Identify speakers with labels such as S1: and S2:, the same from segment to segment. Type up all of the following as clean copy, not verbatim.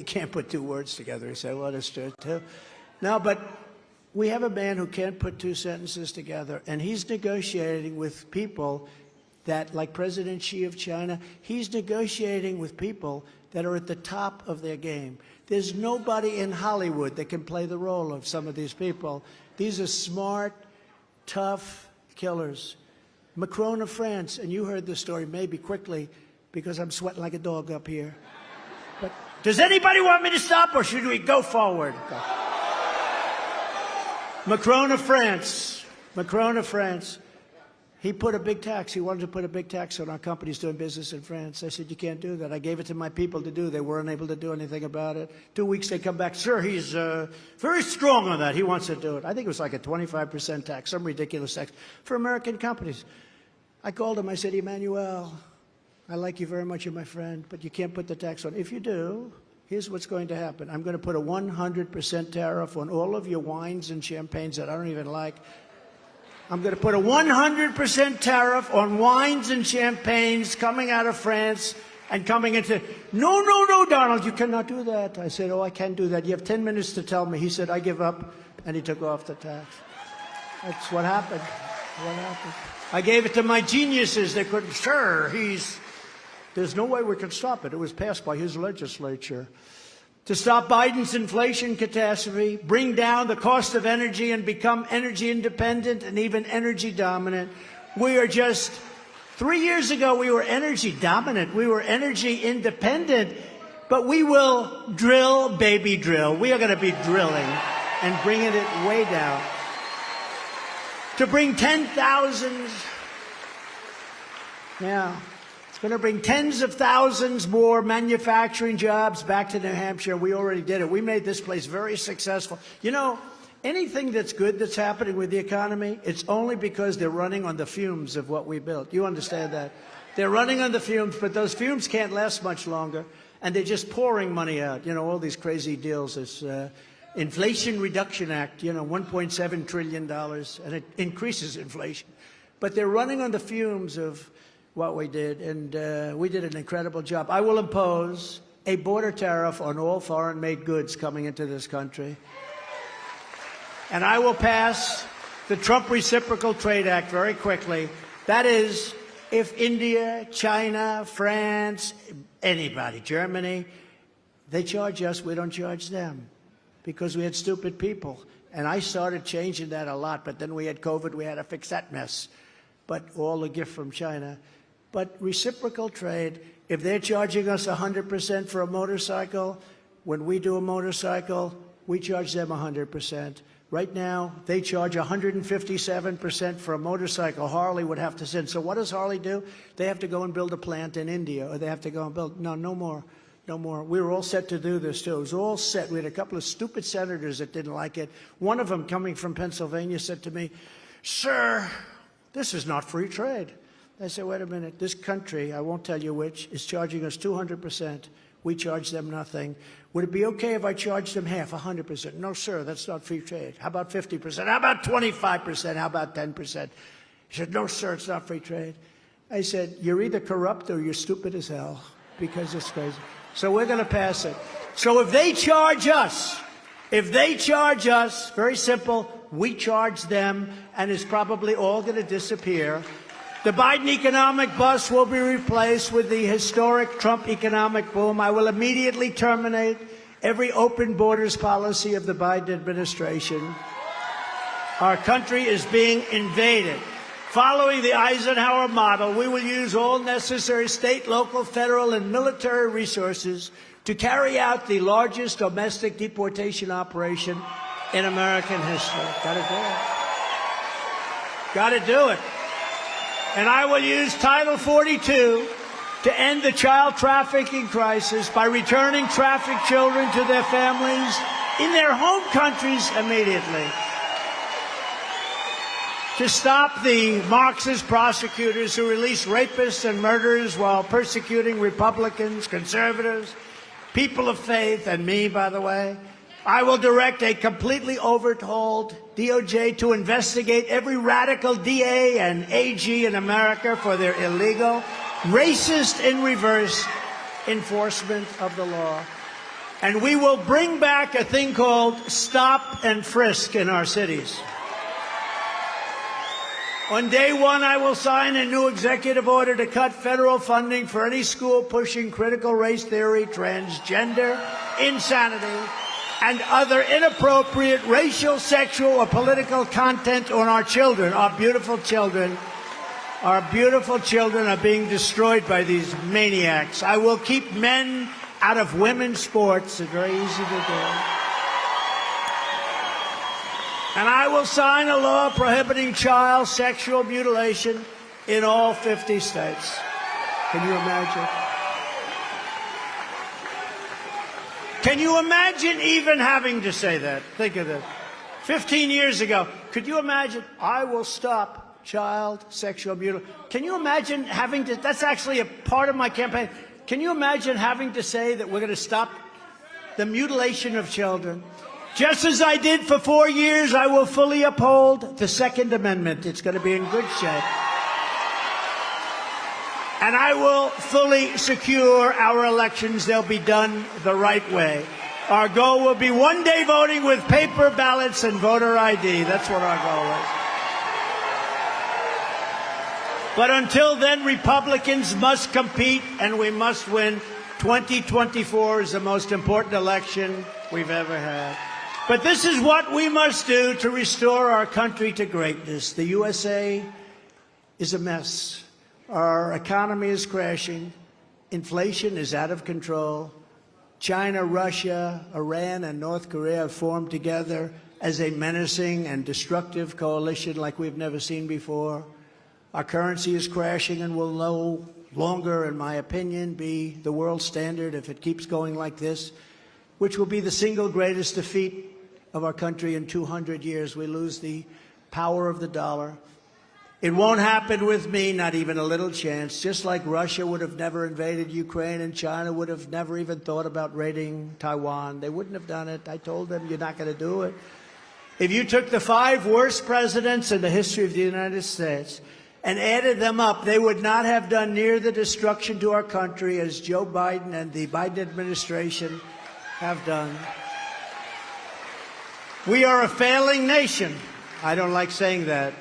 S1: You can't put two words together. He said, well, understood too. No, but we have a man who can't put two sentences together, and he's negotiating with people that, like President Xi of China, he's negotiating with people that are at the top of their game. There's nobody in Hollywood that can play the role of some of these people. These are smart, tough killers. Macron of France, and you heard the story maybe quickly because I'm sweating like a dog up here. But does anybody want me to stop, or should we go forward? Go. Macron of France. Macron of France. He put a big tax. He wanted to put a big tax on our companies doing business in France. I said, you can't do that. I gave it to my people to do. They weren't able to do anything about it. 2 weeks, they come back. Sir, he's very strong on that. He wants to do it. I think it was like a 25% tax, some ridiculous tax for American companies. I called him. I said, Emmanuel, I like you very much. You're my friend, but you can't put the tax on. If you do, here's what's going to happen. I'm going to put a 100% tariff on all of your wines and champagnes that I don't even like. I'm going to put a 100% tariff on wines and champagnes coming out of France and coming into... No, no, no, Donald, you cannot do that. I said, oh, I can do that. You have 10 minutes to tell me. He said, I give up, and he took off the tax. That's what happened. What happened. I gave it to my geniuses. They couldn't... Sir, there's no way we can stop it. It was passed by his legislature. To stop Biden's inflation catastrophe, bring down the cost of energy and become energy independent and even energy dominant. We are just, 3 years ago, we were energy dominant. We were energy independent. But we will drill, baby, drill. We are going to be drilling and bringing it way down. To bring 10,000, it's going to bring tens of thousands more manufacturing jobs back to New Hampshire. We already did it. We made this place very successful. You know, anything that's good that's happening with the economy, it's only because they're running on the fumes of what we built. You understand that? They're running on the fumes, but those fumes can't last much longer, and they're just pouring money out. You know, all these crazy deals. This Inflation Reduction Act, you know, $1.7 trillion, and it increases inflation. But they're running on the fumes of what we did, and we did an incredible job. I will impose a border tariff on all foreign-made goods coming into this country. And I will pass the Trump Reciprocal Trade Act very quickly. That is, if India, China, France, anybody, Germany, they charge us, we don't charge them, because we had stupid people. And I started changing that a lot, but then we had COVID, we had to fix that mess. But all a gift from China. But reciprocal trade, if they're charging us 100% for a motorcycle, when we do a motorcycle, we charge them 100%. Right now, they charge 157% for a motorcycle. Harley would have to send. So what does Harley do? They have to go and build a plant in India, or they have to go and build. No, no more. No more. We were all set to do this, too. It was all set. We had a couple of stupid senators that didn't like it. One of them, coming from Pennsylvania, said to me, sir, this is not free trade. I said, wait a minute. This country, I won't tell you which, is charging us 200%. We charge them nothing. Would it be okay if I charged them half, 100%? No, sir, that's not free trade. How about 50%? How about 25%? How about 10%? He said, no, sir, it's not free trade. I said, you're either corrupt or you're stupid as hell, because it's crazy. So we're going to pass it. So if they charge us, very simple, we charge them, and it's probably all going to disappear. The Biden economic bust will be replaced with the historic Trump economic boom. I will immediately terminate every open borders policy of the Biden administration. Our country is being invaded. Following the Eisenhower model, we will use all necessary state, local, federal, and military resources to carry out the largest domestic deportation operation in American history. Got to do it. Got to do it. And I will use Title 42 to end the child trafficking crisis by returning trafficked children to their families in their home countries immediately. To stop the Marxist prosecutors who release rapists and murderers while persecuting Republicans, conservatives, people of faith, and me, by the way. I will direct a completely overhauled DOJ to investigate every radical DA and AG in America for their illegal, racist in reverse enforcement of the law. And we will bring back a thing called stop and frisk in our cities. On day one, I will sign a new executive order to cut federal funding for any school pushing critical race theory, transgender insanity, and other inappropriate racial, sexual, or political content on our children, our beautiful children. Our beautiful children are being destroyed by these maniacs. I will keep men out of women's sports. It's very easy to do. And I will sign a law prohibiting child sexual mutilation in all 50 states. Can you imagine? Can you imagine even having to say that? Think of this. 15 years ago, could you imagine? I will stop child sexual mutilation. Can you imagine having to? That's actually a part of my campaign. Can you imagine having to say that we're going to stop the mutilation of children? Just as I did for 4 years, I will fully uphold the Second Amendment. It's going to be in good shape. And I will fully secure our elections. They'll be done the right way. Our goal will be one-day voting with paper ballots and voter ID. That's what our goal is. But until then, Republicans must compete, and we must win. 2024 is the most important election we've ever had. But this is what we must do to restore our country to greatness. The USA is a mess. Our economy is crashing. Inflation is out of control. China, Russia, Iran, and North Korea have formed together as a menacing and destructive coalition like we've never seen before. Our currency is crashing and will no longer, in my opinion, be the world standard if it keeps going like this, which will be the single greatest defeat of our country in 200 years. We lose the power of the dollar. It won't happen with me, not even a little chance. Just like Russia would have never invaded Ukraine and China would have never even thought about raiding Taiwan. They wouldn't have done it. I told them, you're not going to do it. If you took the 5 worst presidents in the history of the United States and added them up, they would not have done near the destruction to our country as Joe Biden and the Biden administration have done. We are a failing nation. I don't like saying that,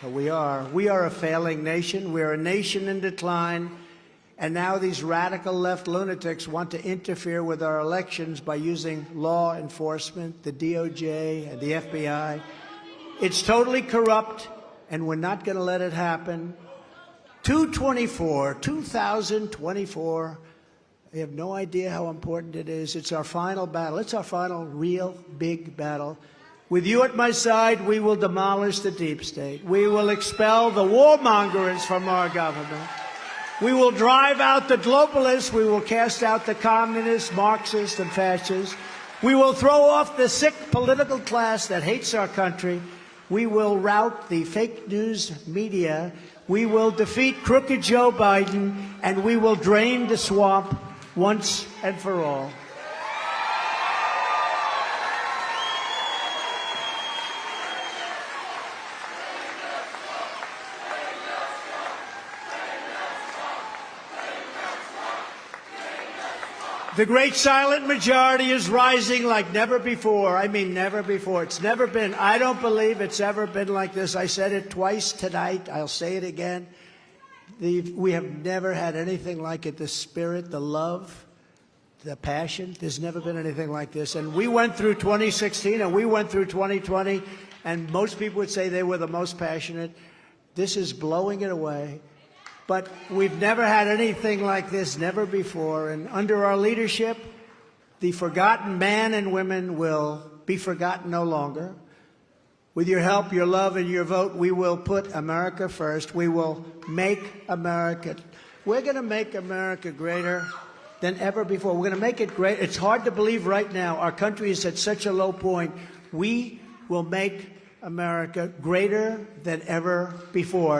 S1: but we are. We are a failing nation. We're a nation in decline. And now these radical left lunatics want to interfere with our elections by using law enforcement, the DOJ, and the FBI. It's totally corrupt, and we're not going to let it happen. 2024. I have no idea how important it is. It's our final battle. It's our final real big battle. With you at my side, we will demolish the deep state. We will expel the warmongers from our government. We will drive out the globalists. We will cast out the communists, Marxists, and fascists. We will throw off the sick political class that hates our country. We will rout the fake news media. We will defeat crooked Joe Biden, and we will drain the swamp once and for all. The great silent majority is rising like never before. I mean, never before. It's never been. I don't believe it's ever been like this. I said it twice tonight. I'll say it again. We have never had anything like it. The spirit, the love, the passion. There's never been anything like this. And we went through 2016 and we went through 2020, and most people would say they were the most passionate. This is blowing it away. But we've never had anything like this, never before. And under our leadership, the forgotten men and women will be forgotten no longer. With your help, your love, and your vote, we will put America first. We will make America. We're going to make America greater than ever before. We're going to make it great. It's hard to believe right now. Our country is at such a low point. We will make America greater than ever before.